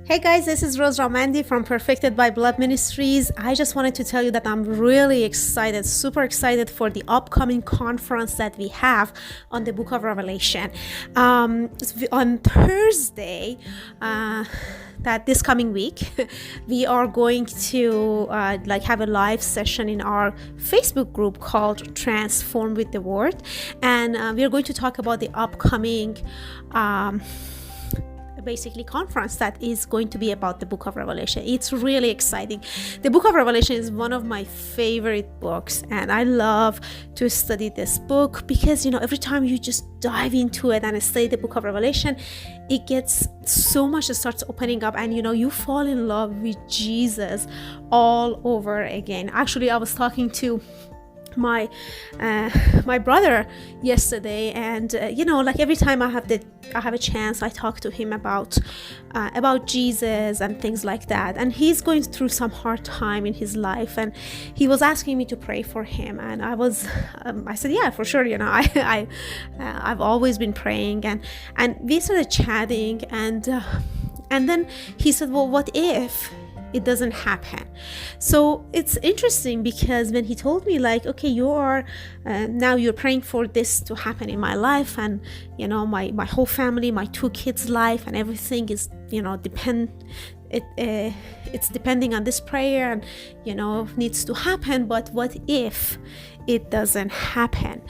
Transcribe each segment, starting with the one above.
Hey guys, this is Rose Ramandi from Perfected by Blood Ministries. I just wanted to tell you that I'm really excited, super excited for the upcoming conference that we have on the Book of Revelation. On Thursday, that this coming week, we are going to have a live session in our Facebook group called Transform with the Word, and we are going to talk about the upcoming basically conference that is going to be about the Book of Revelation. It's really exciting. The Book of Revelation is one of my favorite books, and I love to study this book because every time you just dive into it and study the Book of Revelation, it gets so much, it starts opening up, and you fall in love with Jesus all over again. Actually, I was talking to my brother yesterday, and every time I have a chance, I talk to him about Jesus and things like that. And he's going through some hard time in his life, and he was asking me to pray for him, and I said, yeah, for sure. I've always been praying, and we started chatting, and then he said, well, what if it doesn't happen? So it's interesting because when he told me, okay, now you're praying for this to happen in my life, and my whole family, my 2 kids' life, and everything is it's depending on this prayer, and needs to happen. But what if it doesn't happen?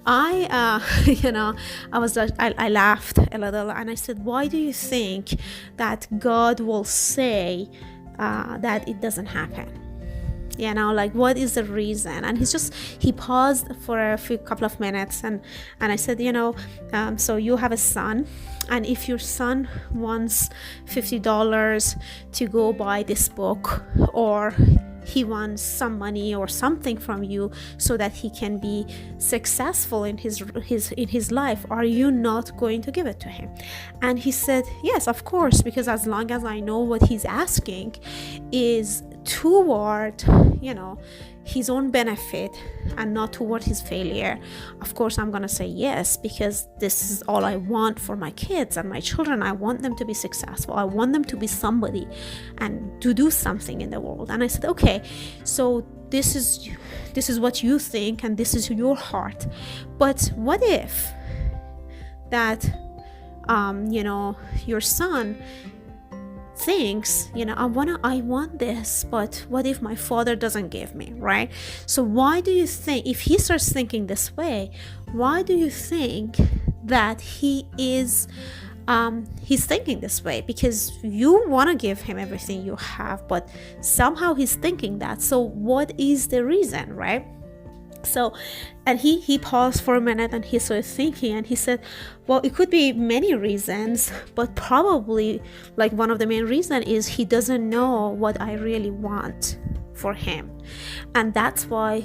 I laughed a little, and I said, why do you think that God will say that it doesn't happen? What is the reason? And he paused for a couple of minutes, and I said, so you have a son, and if your son wants $50 to go buy this book, or he wants some money or something from you so that he can be successful in his life, are you not going to give it to him? And he said, yes, of course, because as long as I know what he's asking is toward his own benefit and not toward his failure, of course I'm gonna say yes, because this is all I want for my kids and my children. I want them to be successful. I want them to be somebody and to do something in the world. And I said, okay, so this is what you think, and this is your heart. But what if that your son thinks, I want this, but what if my father doesn't give me, right? So why do you think, if he starts thinking this way, why do you think that he's thinking this way? Because you want to give him everything you have, but somehow he's thinking that. So what is the reason, right? So, and he paused for a minute, and he started thinking, and he said, well, it could be many reasons, but probably one of the main reasons is he doesn't know what I really want for him, and that's why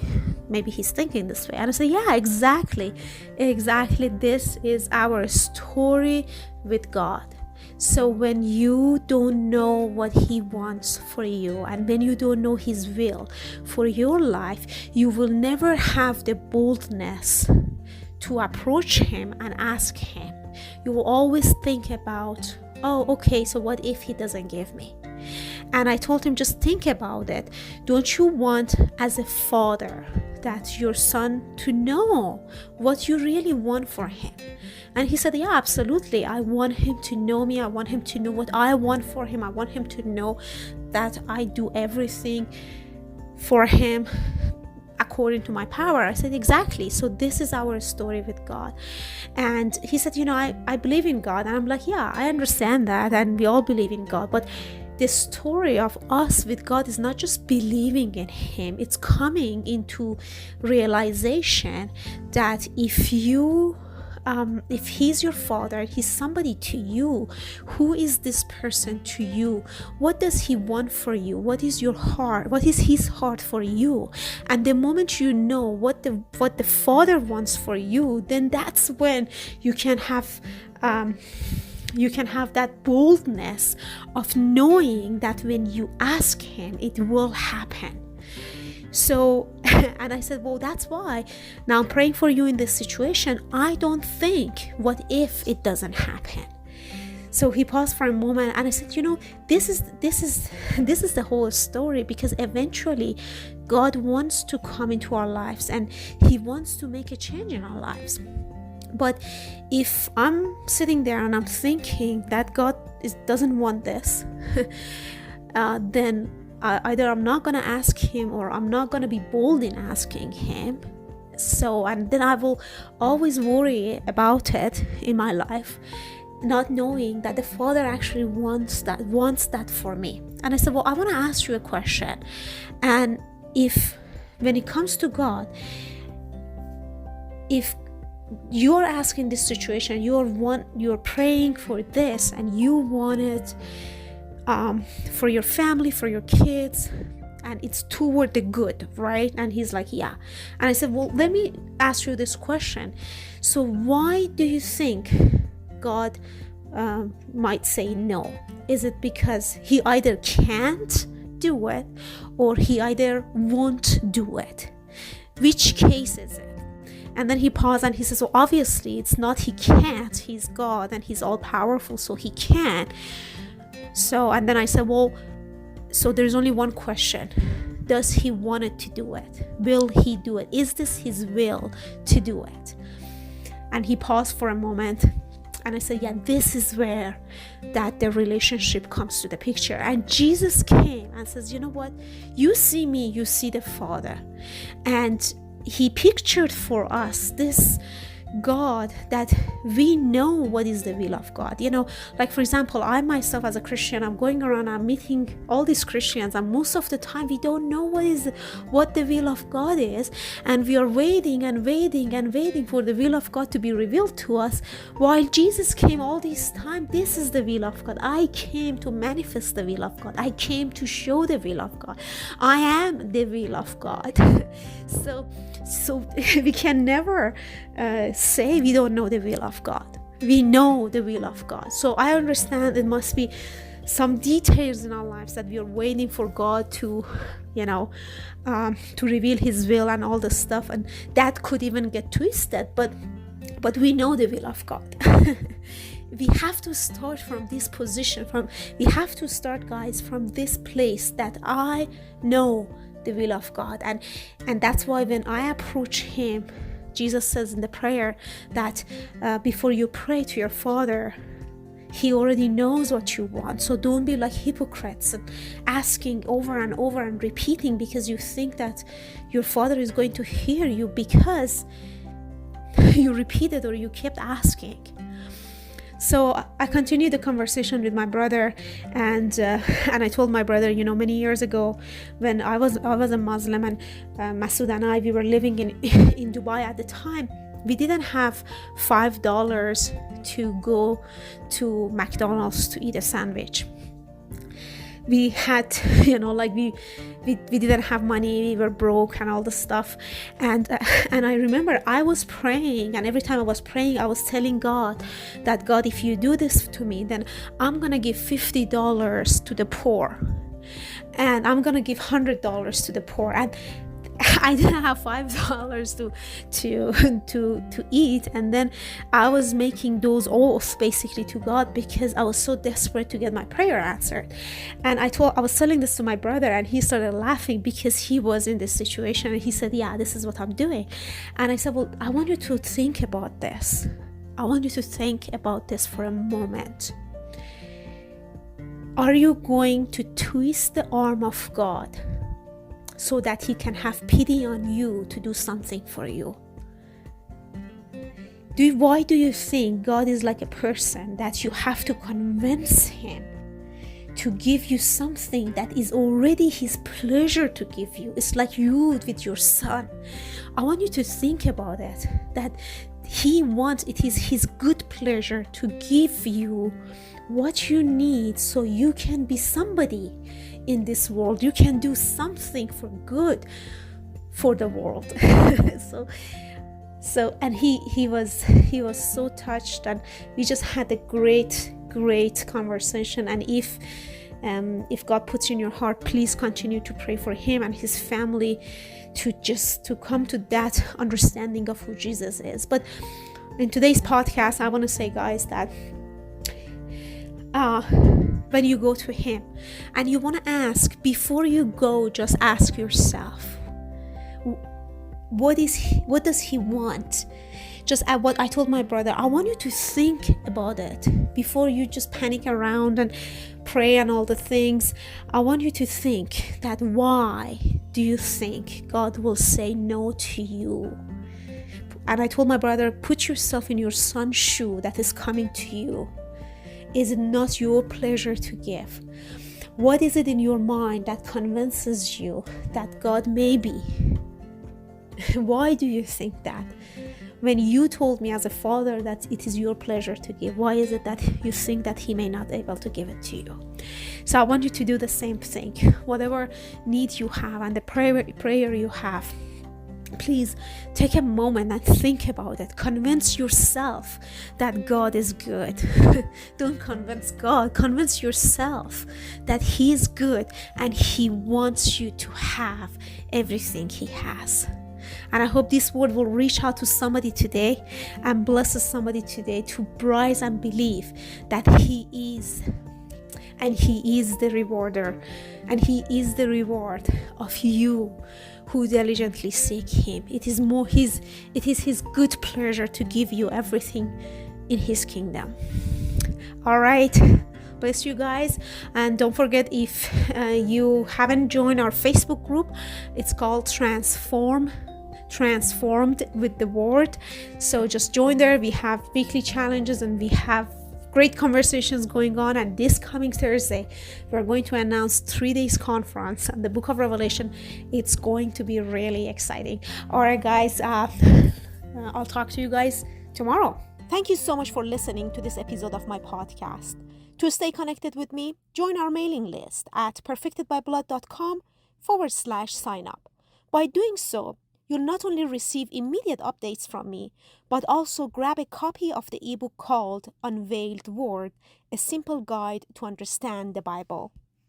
maybe he's thinking this way. And I said, yeah, exactly, this is our story with God. So when you don't know what he wants for you, and when you don't know his will for your life, you will never have the boldness to approach him and ask him. You will always think about, oh, okay, so what if he doesn't give me? And I told him, just think about it. Don't you want, as a father, that your son to know what you really want for him? And he said, yeah, absolutely. I want him to know me. I want him to know what I want for him. I want him to know that I do everything for him according to my power. I said, exactly. So this is our story with God. And he said, I believe in God. And I'm like, yeah, I understand that. And we all believe in God. But the story of us with God is not just believing in him. It's coming into realization that if he's your father, he's somebody to you. Who is this person to you? What does he want for you? What is your heart? What is his heart for you? And the moment you know what the father wants for you, then that's when you can have that boldness of knowing that when you ask him, it will happen. So, and I said, well, that's why now I'm praying for you in this situation. I don't think, what if it doesn't happen? So he paused for a moment, and I said, this is this is the whole story, because eventually God wants to come into our lives and he wants to make a change in our lives. But if I'm sitting there and I'm thinking that God doesn't want this, then either I'm not going to ask him, or I'm not going to be bold in asking him. And then I will always worry about it in my life, not knowing that the Father actually wants that for me. And I said, well, I want to ask you a question. And if, when it comes to God, if you're asking this situation, you're praying for this, and you want it for your family, for your kids, and it's toward the good, right? And he's like, yeah. And I said, well, let me ask you this question. So why do you think God might say no? Is it because he either can't do it, or he either won't do it? Which case is it? And then he paused and he says, well, obviously it's not he can't, he's God and he's all powerful, so he can. So, and then I said, well, so there's only one question. Does he want it to do it? Will he do it? Is this his will to do it? And he paused for a moment, and I said, yeah, this is where that the relationship comes to the picture. And Jesus came and says, you know what? You see me, you see the Father. And he pictured for us this God that we know what is the will of God. Like for example, I myself as a Christian, I'm going around, I'm meeting all these Christians, and most of the time we don't know what the will of God is, and we are waiting and waiting and waiting for the will of God to be revealed to us, while Jesus came all this time. This is the will of God. I came to manifest the will of God. I came to show the will of God. I am the will of God. So we can never say we don't know the will of God. We know the will of God. So I understand it must be some details in our lives that we are waiting for God to reveal his will and all this stuff, and that could even get twisted, but we know the will of God. We have to start from this position, we have to start, guys, from this place that I know the will of God. And that's why when I approach him, Jesus says in the prayer that before you pray to your Father, he already knows what you want. So don't be like hypocrites and asking over and over and repeating because you think that your Father is going to hear you because you repeated or you kept asking. So I continued the conversation with my brother, and I told my brother, many years ago when I was a Muslim, and Masood and I, we were living in Dubai at the time. We didn't have $5 to go to McDonald's to eat a sandwich. We had, we didn't have money, we were broke and all this stuff. And I remember I was praying, and every time I was praying, I was telling God that, God, if you do this to me, then I'm going to give $50 to the poor. And I'm going to give $100 to the poor. And I didn't have $5 to eat, and then I was making those oaths basically to God because I was so desperate to get my prayer answered. And I was telling this to my brother, and he started laughing because he was in this situation, and he said, yeah, this is what I'm doing. And I said, well, I want you to think about this. I want you to think about this for a moment. Are you going to twist the arm of God so that he can have pity on you to do something for you? Why do you think God is like a person that you have to convince him to give you something that is already his pleasure to give you? It's like you with your son. I want you to think about it, that it is his good pleasure to give you what you need so you can be somebody in this world. You can do something for good for the world. so and he was so touched, and we just had a great conversation. And if God puts in your heart, please continue to pray for him and his family to come to that understanding of who Jesus is. But in today's podcast, I want to say, guys, that when you go to him and you want to ask, before you go, just ask yourself, what does he want? Just at what I told my brother, I want you to think about it before you just panic around and pray and all the things. I want you to think that, why do you think God will say no to you? And I told my brother, put yourself in your son's shoe that is coming to you. Is it not your pleasure to give? What is it in your mind that convinces you that God may be? Why do you think that? When you told me as a father that it is your pleasure to give, why is it that you think that he may not be able to give it to you? So I want you to do the same thing. Whatever needs you have and the prayer you have, please take a moment and think about it. Convince yourself that God is good. Don't convince God. Convince yourself that he is good and he wants you to have everything he has. And I hope this word will reach out to somebody today and bless somebody today to rise and believe that he is. And he is the rewarder, and he is the reward of you who diligently seek him. It is his good pleasure to give you everything in his kingdom. All right. Bless you guys. And don't forget, if you haven't joined our Facebook group, it's called Transformed with the Word. So just join there. We have weekly challenges and we have great conversations going on. And this coming Thursday, we're going to announce 3 days conference on the book of Revelation. It's going to be really exciting. All right, guys, I'll talk to you guys tomorrow. Thank you so much for listening to this episode of my podcast. To stay connected with me, join our mailing list at perfectedbyblood.com/sign up. By doing so, you'll not only receive immediate updates from me, but also grab a copy of the ebook called Unveiled Word, a simple guide to understand the Bible.